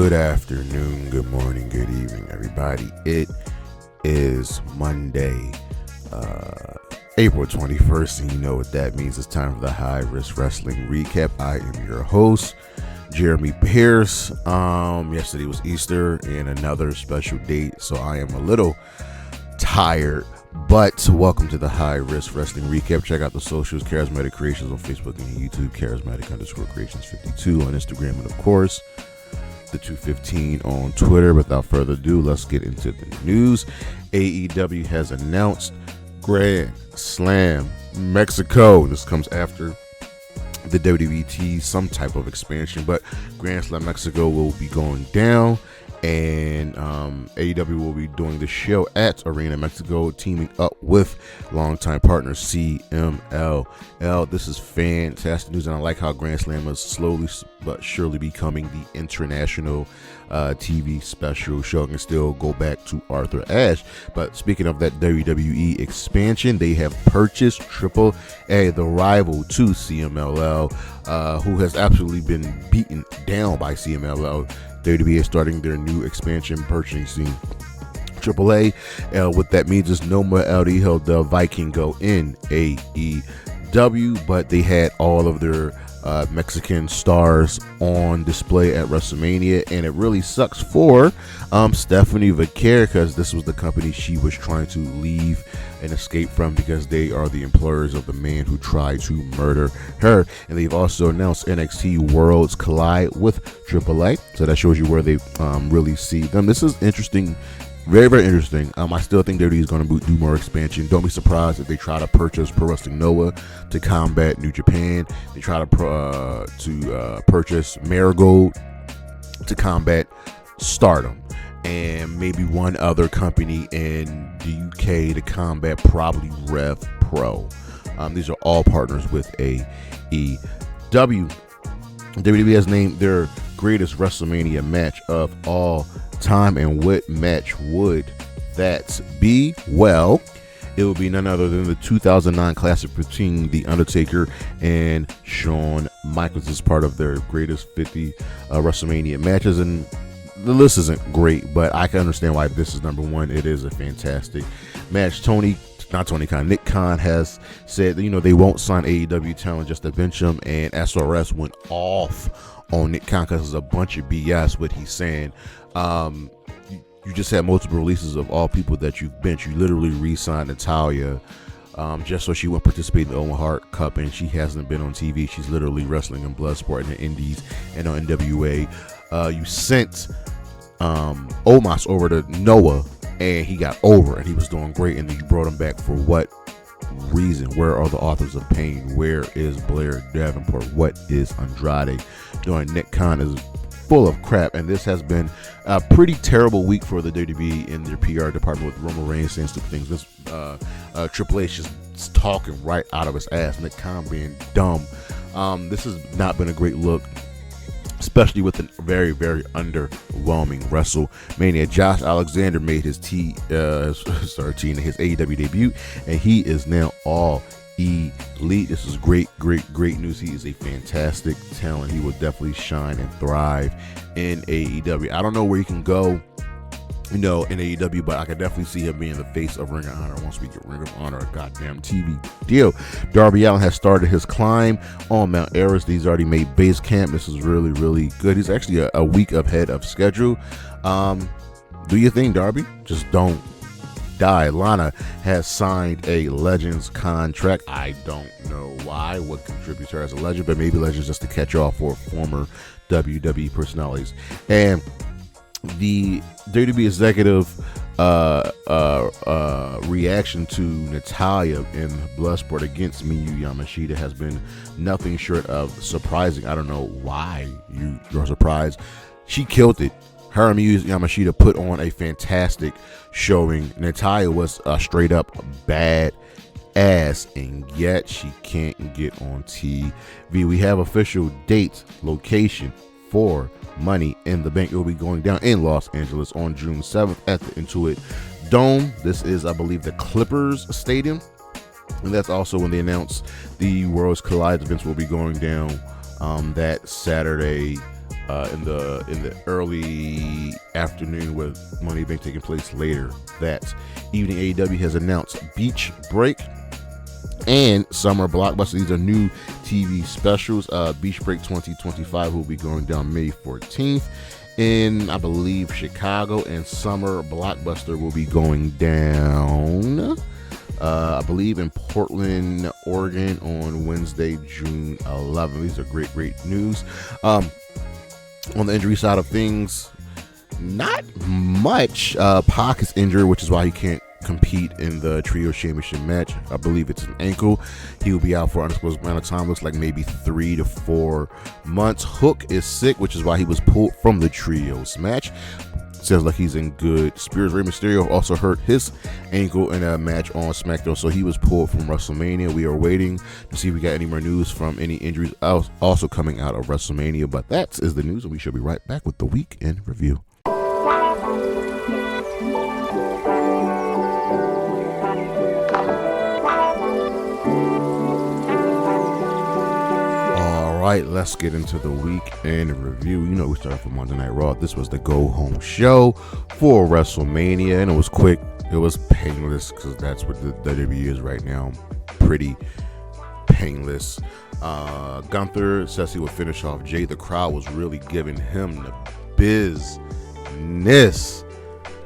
Good afternoon, good morning, good evening, everybody. It is Monday, April 21st, and you know what that means. It's time for the High Risk Wrestling Recap. I am your host, Jeremy Pierce. Yesterday was Easter and another special date, so I am a little tired. But welcome to the High Risk Wrestling Recap. Check out the socials, Charismatic Creations on Facebook and YouTube, Charismatic_Creations52 on Instagram, and of course, the 215 on Twitter. Without further ado, let's get into the news. AEW has announced Grand Slam Mexico. This comes after the WWE some type of expansion, but Grand Slam Mexico will be going down, and AEW will be doing the show at Arena Mexico, teaming up with longtime partner CMLL. This is fantastic news, and I like how Grand Slam is slowly but surely becoming the international TV special show. Can still go back to Arthur Ashe. But speaking of that WWE expansion, they have purchased AAA, the rival to CMLL, who has absolutely been beaten down by CMLL. WWE is starting their new expansion purchasing AAA. What that means is no more El Hijo del Vikingo in AEW, but they had all of their Mexican stars on display at Wrestlemania, and it really sucks for Stephanie Vaquer, because this was the company she was trying to leave and escape from, because they are the employers of the man who tried to murder her. And they've also announced NXT Worlds collide with AAA, so that shows you where they really see them. This is interesting. Very, very interesting. I still think WWE is going to do more expansion. Don't be surprised if they try to purchase Pro Wrestling Noah to combat New Japan. They try to purchase Marigold to combat Stardom, and maybe one other company in the UK to combat probably Rev Pro. These are all partners with AEW. WWE has named their greatest WrestleMania match of all time, and what match would that be? Well, it will be none other than the 2009 Classic between The Undertaker and Shawn Michaels as part of their greatest 50 WrestleMania matches. And the list isn't great, but I can understand why this is number one. It is a fantastic match. Nick Khan has said that, they won't sign AEW talent just to bench him, and SRS went off on Nick Khan because it's a bunch of BS what he's saying. You just had multiple releases of all people that you've benched. You literally re-signed Natalya just so she wouldn't participate in the Owen Hart Cup, and she hasn't been on TV. She's literally wrestling in Bloodsport in the Indies and on NWA. You sent Omos over to Noah, and he got over, and he was doing great, and then you brought him back for what reason? Where are the authors of pain? Where is Blair Davenport? What is Andrade doing? Nick Khan is full of crap, and this has been a pretty terrible week for the WWE in their PR department, with Roman Reigns saying stupid things. This Triple H just talking right out of his ass. Nick Khan being dumb. This has not been a great look, especially with a very, very underwhelming WrestleMania. Josh Alexander made his his AEW debut, and he is now all elite. This is great news. He is a fantastic talent. He will definitely shine and thrive in AEW. I don't know where he can go, in AEW, but I can definitely see him being the face of Ring of Honor once we get Ring of Honor a goddamn TV deal. Darby Allin has started his climb on Mount Everest. He's already made base camp. This is really, really good. He's actually a week ahead of schedule. Do your thing, Darby. Just don't die. Lana has signed a Legends contract. I don't know why, what contributes her as a legend, but maybe Legends just to catch off for former WWE personalities. And the WWE executive reaction to Natalya in Bloodsport against Miyu Yamashita has been nothing short of surprising. I don't know why you're surprised. She killed it. Her and Miyu Yamashita put on a fantastic showing. Natalya was a straight up bad ass, and yet she can't get on TV. We have official date, location for Money in the Bank. It will be going down in Los Angeles on June 7th at the Intuit Dome. This is, I believe, the Clippers Stadium, and that's also when they announced the Worlds Collide events will be going down that Saturday in the early afternoon, with Money Bank taking place later that evening. AEW has announced Beach Break and Summer Blockbuster. These are new TV specials. Beach Break 2025 will be going down May 14th in, I believe, Chicago, and Summer Blockbuster will be going down, I believe, in Portland, Oregon on Wednesday, June 11th. These are great news. On the injury side of things, not much. Pac is injured, which is why he can't compete in the Trio Championship match. I believe it's an ankle. He will be out for an undisclosed amount of time. Looks like maybe 3 to 4 months. Hook is sick, which is why he was pulled from the Trios match. Sounds like he's in good spirits. Rey Mysterio also hurt his ankle in a match on SmackDown, so he was pulled from WrestleMania. We are waiting to see if we got any more news from any injuries also coming out of WrestleMania, but that is the news, and we shall be right back with the week in review. All right, let's get into the week in review. You know, we started from Monday Night Raw. This was the go-home show for WrestleMania, and it was quick. It was painless, because that's what the WWE is right now. Pretty painless. Gunther says he would finish off Jay. The crowd was really giving him the business.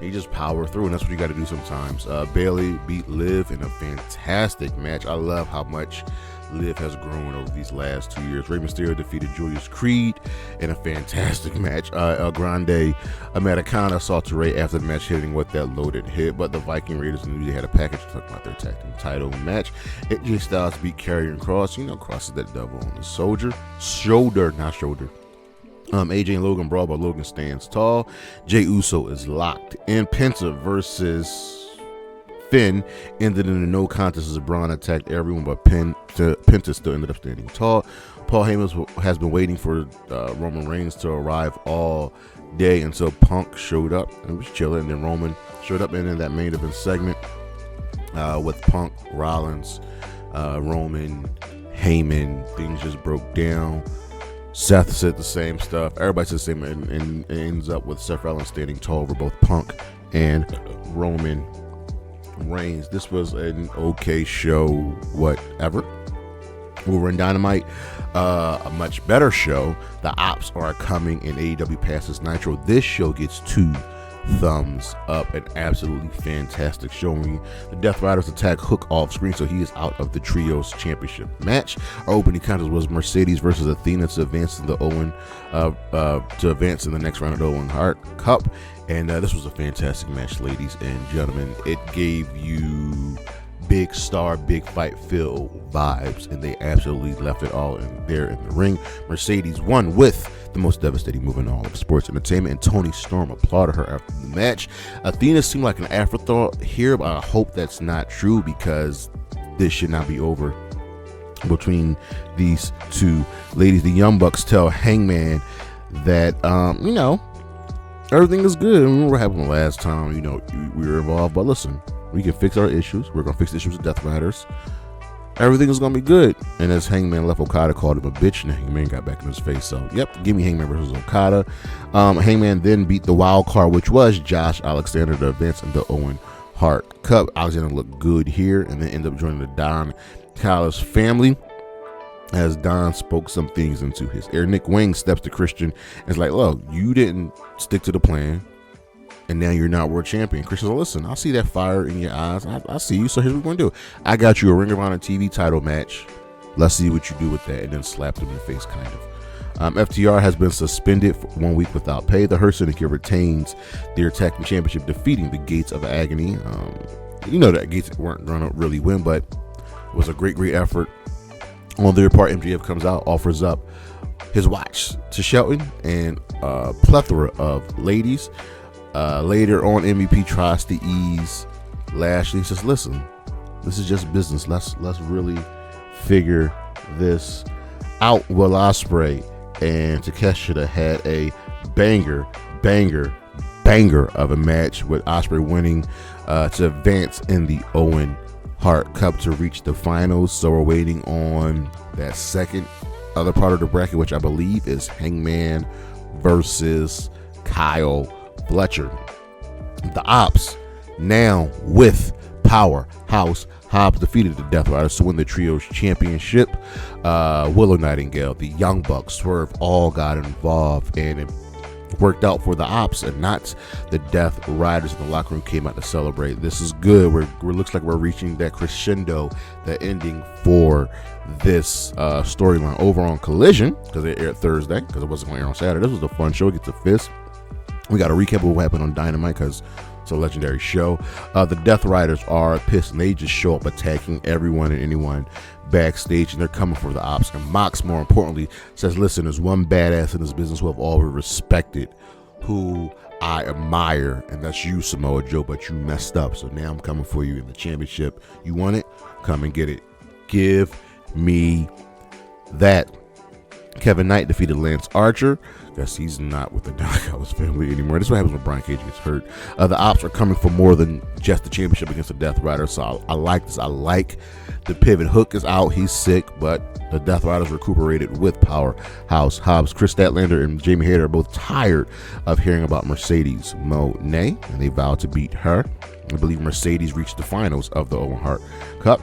He just powered through, and that's what you got to do sometimes. Bayley beat Liv in a fantastic match. I love how much Liv has grown over these last 2 years. Rey Mysterio defeated Julius Creed in a fantastic match. El Grande Americana saw Ray after the match, hitting with that loaded hit, but the Viking Raiders knew they had a package to talk about their tag team title match. AJ Styles beat Karrion Kross. You know, Kross is that devil on his shoulder. AJ and Logan brawl, but Logan stands tall. Jey Uso is locked in. Penta versus Finn ended in a no contest as Braun attacked everyone, but Penta still ended up standing tall. Paul Heyman has been waiting for Roman Reigns to arrive all day until Punk showed up and was chilling. And then Roman showed up, and in that main event segment with Punk, Rollins, Roman, Heyman, things just broke down. Seth said the same stuff. Everybody said the same, and it ends up with Seth Rollins standing tall over both Punk and Roman Reigns. This was an okay show, whatever. Over in Dynamite, a much better show. The Ops are coming, and AEW passes Nitro. This show gets 2 thumbs up. An absolutely fantastic showing. The Death Riders attack Hook off screen, so he is out of the Trios Championship match. Our opening contest was Mercedes versus Athena to advance in the next round of the Owen Hart Cup. And this was a fantastic match, ladies and gentlemen. It gave you big star, big fight feel vibes, and they absolutely left it all in there in the ring. Mercedes won with the most devastating move in all of sports entertainment, and Toni Storm applauded her after the match. Athena seemed like an afterthought here, but I hope that's not true, because this should not be over between these two ladies. The Young Bucks tell Hangman that, everything is good. I remember what happened last time, we were involved, but listen, we can fix our issues. We're going to fix the issues with Death Riders. Everything is going to be good. And as Hangman left, Okada called him a bitch, and Hangman got back in his face. So, yep, give me Hangman versus Okada. Hangman then beat the wild card, which was Josh Alexander, to advance in the Owen Hart Cup. Alexander looked good here, and then ended up joining the Don Callis family, as Don spoke some things into his ear. Nick Wayne steps to Christian and is like, look, you didn't stick to the plan, and now you're not world champion. Christian's like, listen, I see that fire in your eyes. I see you, so here's what we're going to do. I got you a Ring of Honor TV title match. Let's see what you do with that. And then slapped him in the face, kind of. FTR has been suspended for 1 week without pay. The Hurt Syndicate retains their tag team championship, defeating the Gates of Agony. That Gates weren't going to really win, but it was a great effort on their part. MJF comes out, offers up his watch to Shelton and a plethora of ladies. Later on, MVP tries to ease Lashley. He says, listen, this is just business. Let's really figure this out. Will Ospreay and Takeshita had a banger of a match, with Ospreay winning to advance in the Owen Hart Cup to reach the finals. So we're waiting on that second other part of the bracket, which I believe is Hangman versus Kyle Fletcher. The Ops now with Powerhouse Hobbs defeated the Death Riders to win the Trios Championship. Willow Nightingale, the Young Bucks, Swerve all got involved, and it worked out for the Ops and not the Death Riders. In the locker room came out to celebrate. This is good. We're looks like we're reaching that crescendo, the ending for this storyline over on Collision, because it aired Thursday, because it wasn't going to air on Saturday. This was a fun show. It gets a fist. We got a recap of what happened on Dynamite, because it's a legendary show. The Death Riders are pissed, and they just show up attacking everyone and anyone backstage, and they're coming for the Ops. And Mox, more importantly, says, listen, there's one badass in this business who I've always respected, who I admire, and that's you, Samoa Joe, but you messed up. So now I'm coming for you in the championship. You want it? Come and get it. Give me that. Kevin Knight defeated Lance Archer. Guess he's not with the Dynamite family anymore. This is what happens when Brian Cage gets hurt. The Ops are coming for more than just the championship against the Death Riders. So I like this. I like the pivot. Hook is out. He's sick, but the Death Riders recuperated with Powerhouse Hobbs. Chris Statlander and Jamie Hayter are both tired of hearing about Mercedes Mone, and they vowed to beat her. I believe Mercedes reached the finals of the Owen Hart Cup.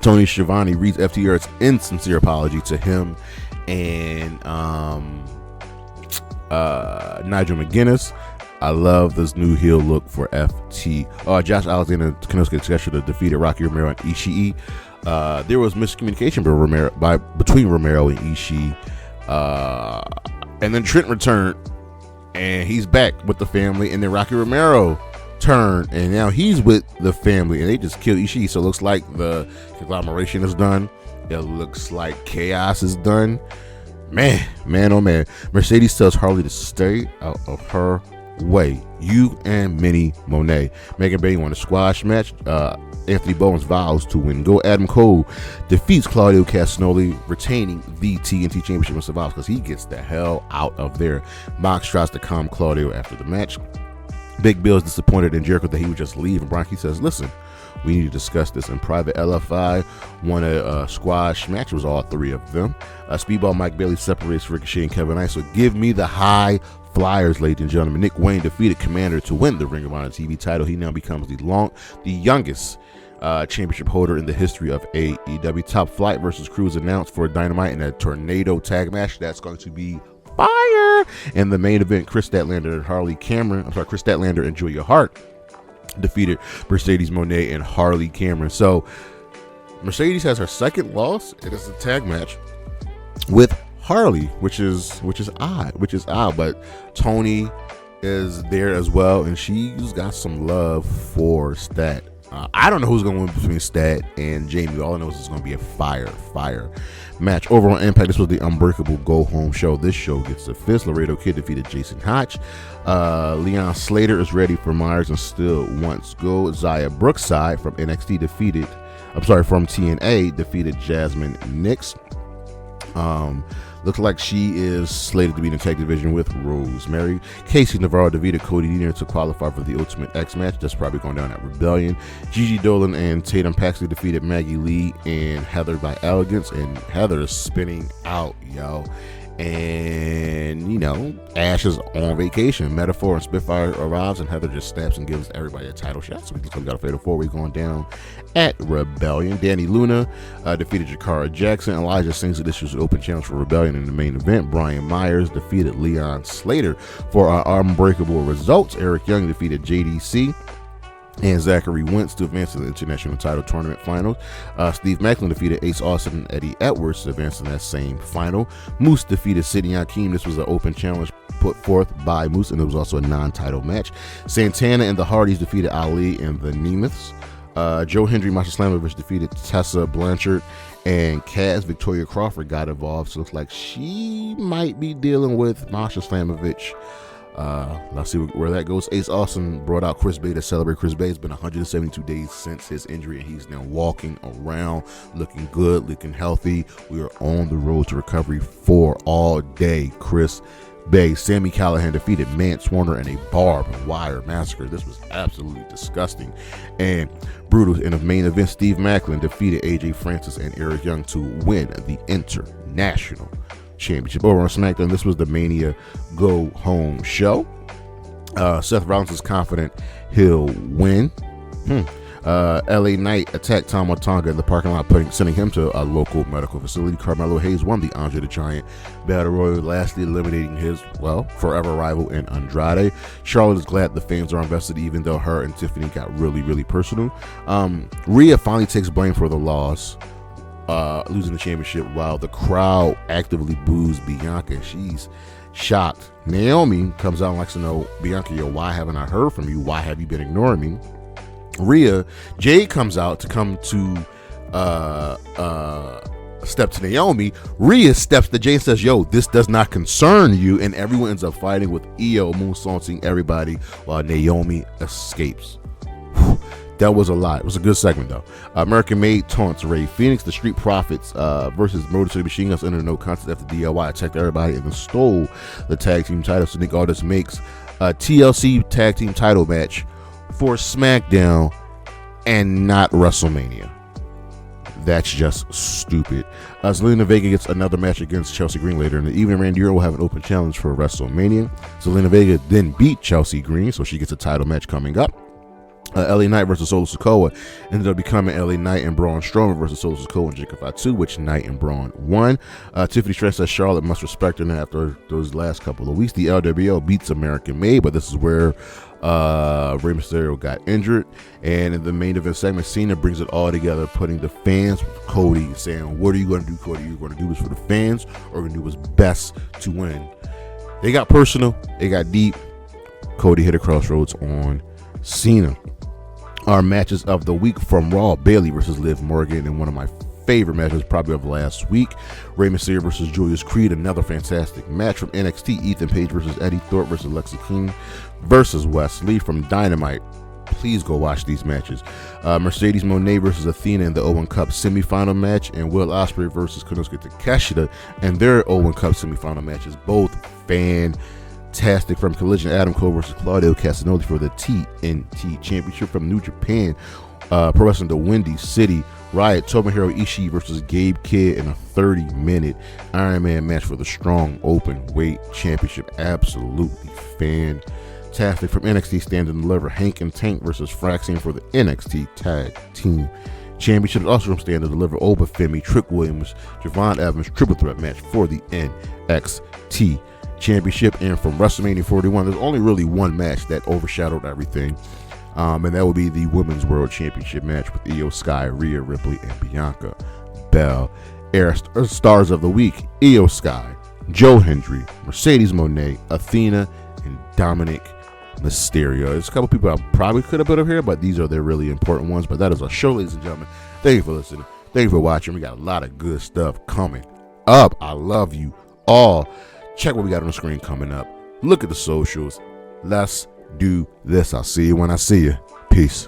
Tony Schiavone reads FTR's insincere apology to him and Nigel McGuinness. I love this new heel look for FT. Josh Alexander and Konosuke Takeshita defeated Rocky Romero and Ishii. There was miscommunication between Romero and Ishii. And then Trent returned, and he's back with the family. And then Rocky Romero turned, and now he's with the family, and they just killed Ishii. So it looks like the conglomeration is done. It looks like chaos is done. Man, oh man. Mercedes tells Harley to stay out of her way. You and Minnie Monet. Megan Bayley won a squash match. Anthony Bowens vows to win. Go Adam Cole defeats Claudio Castagnoli, retaining the TNT Championship and survives because he gets the hell out of there. Mox tries to calm Claudio after the match. Big Bill is disappointed in Jericho that he would just leave, and Brian Keith says, listen, we need to discuss this in private. LFI won a squash match. It was all three of them. Speedball Mike Bailey separates Ricochet and Kevin Nash. So give me the high flyers, ladies and gentlemen. Nick Wayne defeated Commander to win the Ring of Honor TV title. He now becomes the youngest championship holder in the history of AEW. Top Flight versus Cruz announced for Dynamite in a tornado tag match. That's going to be fire. In the main event, Chris Statlander and Julia Hart defeated Mercedes Moné and Harley Cameron. So Mercedes has her second loss. It is a tag match with Harley, which is odd. But Tony is there as well, and she's got some love for Stat. I don't know who's going to win between Stat and Jamie. All I know is it's going to be a fire match. Over on Impact, this was the Unbreakable Go Home show. This show gets a fist. Laredo Kid defeated Jason Hotch. Leon Slater is ready for Myers and still wants gold. Zaya Brookside from TNA defeated Jasmine Nix. Looks like she is slated to be in the tag division with Rosemary. Casey Navarro defeated Cody Deaner to qualify for the Ultimate X match. That's probably going down at Rebellion. Gigi Dolan and Tatum Paxley defeated Maggie Lee and Heather by Elegance. And Heather is spinning out, yo. And, Ash is on vacation. Metaphor and Spitfire arrives, and Heather just snaps and gives everybody a title shot. So we got a fatal four-way going down at Rebellion. Danny Luna defeated Jakara Jackson. Elijah Sings that this was an open challenge for Rebellion in the main event. Brian Myers defeated Leon Slater for our unbreakable results. Eric Young defeated JDC and Zachary Wentz to advance to the International Title Tournament Finals. Steve Macklin defeated Ace Austin and Eddie Edwards to advance in that same final. Moose defeated Sidney Hakeem. This was an open challenge put forth by Moose, and it was also a non-title match. Santana and the Hardys defeated Ali and the Nemeths. Joe Hendry, Masha Slamovich defeated Tessa Blanchard, and Kaz Victoria Crawford got involved. So it looks like she might be dealing with Masha Slamovich. Let's see where that goes. Ace Austin brought out Chris Bay to celebrate. Chris Bay has been 172 days since his injury, and he's now walking around, looking good, looking healthy. We are on the road to recovery for all day. Chris Bay. Sami Callihan defeated Mance Warner in a barbed wire massacre. This was absolutely disgusting and brutal. In the main event, Steve Macklin defeated AJ Francis and Eric Young to win the International Championship. Over on SmackDown, this was the Mania Go Home show. Seth Rollins is confident he'll win. LA Knight attacked Tama Tonga in the parking lot, sending him to a local medical facility. Carmelo Hayes won the Andre the Giant Battle Royal, lastly eliminating his, forever rival in Andrade. Charlotte is glad the fans are invested, even though her and Tiffany got really, really personal. Rhea finally takes blame for the loss, losing the championship, while the crowd actively boos Bianca. She's shocked. Naomi comes out and likes to know, Bianca, why haven't I heard from you? Why have you been ignoring me? Jade comes out to step to Naomi. Rhea steps to Jade and says, this does not concern you, and everyone ends up fighting with Io moonsaulting everybody while Naomi escapes. That was a lot. It was a good segment, though. American Made taunts Ray Phoenix. The Street Profits versus Motor City Machine Guns entered no contest after DIY attacked everybody and then stole the tag team title. So Nick Aldis makes a TLC tag team title match for SmackDown and not WrestleMania. That's just stupid. Zelina Vega gets another match against Chelsea Green later in the evening. Randy Orton will have an open challenge for WrestleMania. Zelina Vega then beat Chelsea Green, so she gets a title match coming up. LA Knight versus Solo Sikoa ended up becoming LA Knight and Braun Strowman versus Solo Sikoa and Jacob Fatu, which Knight and Braun won. Tiffany Stratton says Charlotte must respect her after those last couple of weeks. The LWO beats American Made, but this is where Rey Mysterio got injured. And in the main event segment, Cena brings it all together, putting the fans with Cody, saying, what are you going to do, Cody? You're going to do this for the fans, or going to do what's best to win? They got personal. They got deep. Cody hit a crossroads on Cena. Our matches of the week from Raw: Bayley versus Liv Morgan, and one of my favorite matches probably of last week, Rey Mysterio versus Julius Creed, another fantastic match. From NXT, Ethan Page versus Eddy, Thorpe versus Lexis King versus Wesley. From Dynamite, please go watch these matches. Mercedes Moné versus Athena in the Owen Cup semifinal match, and Will Ospreay versus Konosuke Takeshita and their Owen Cup semifinal matches, both fantastic. From Collision, Adam Cole versus Claudio Castagnoli for the TNT Championship. From New Japan Pro Wrestling, the Windy City Riot, Tomoshiro Ishii versus Gabe Kidd in a 30-minute Iron Man match for the Strong Openweight Championship. Absolutely fantastic. From NXT Stand and Deliver, Hank and Tank versus Fraxiom for the NXT Tag Team Championship. Also from Stand and Deliver, Oba Femi, Trick Williams, Javon Evans triple threat match for the NXT Championship. And from WrestleMania 41, there's only really one match that overshadowed everything, and that would be the Women's World Championship match with Io Sky, Rhea Ripley, and Bianca Belair. Stars of the week: Io Sky, Joe Hendry, Mercedes Moné, Athena, and Dominic Mysterio. There's a couple people I probably could have put up here, but these are the really important ones. But that is our show, ladies and gentlemen. Thank you for listening. Thank you for watching. We got a lot of good stuff coming up. I love you all. Check what we got on the screen coming up. Look at the socials. Let's do this. I'll see you when I see you. Peace.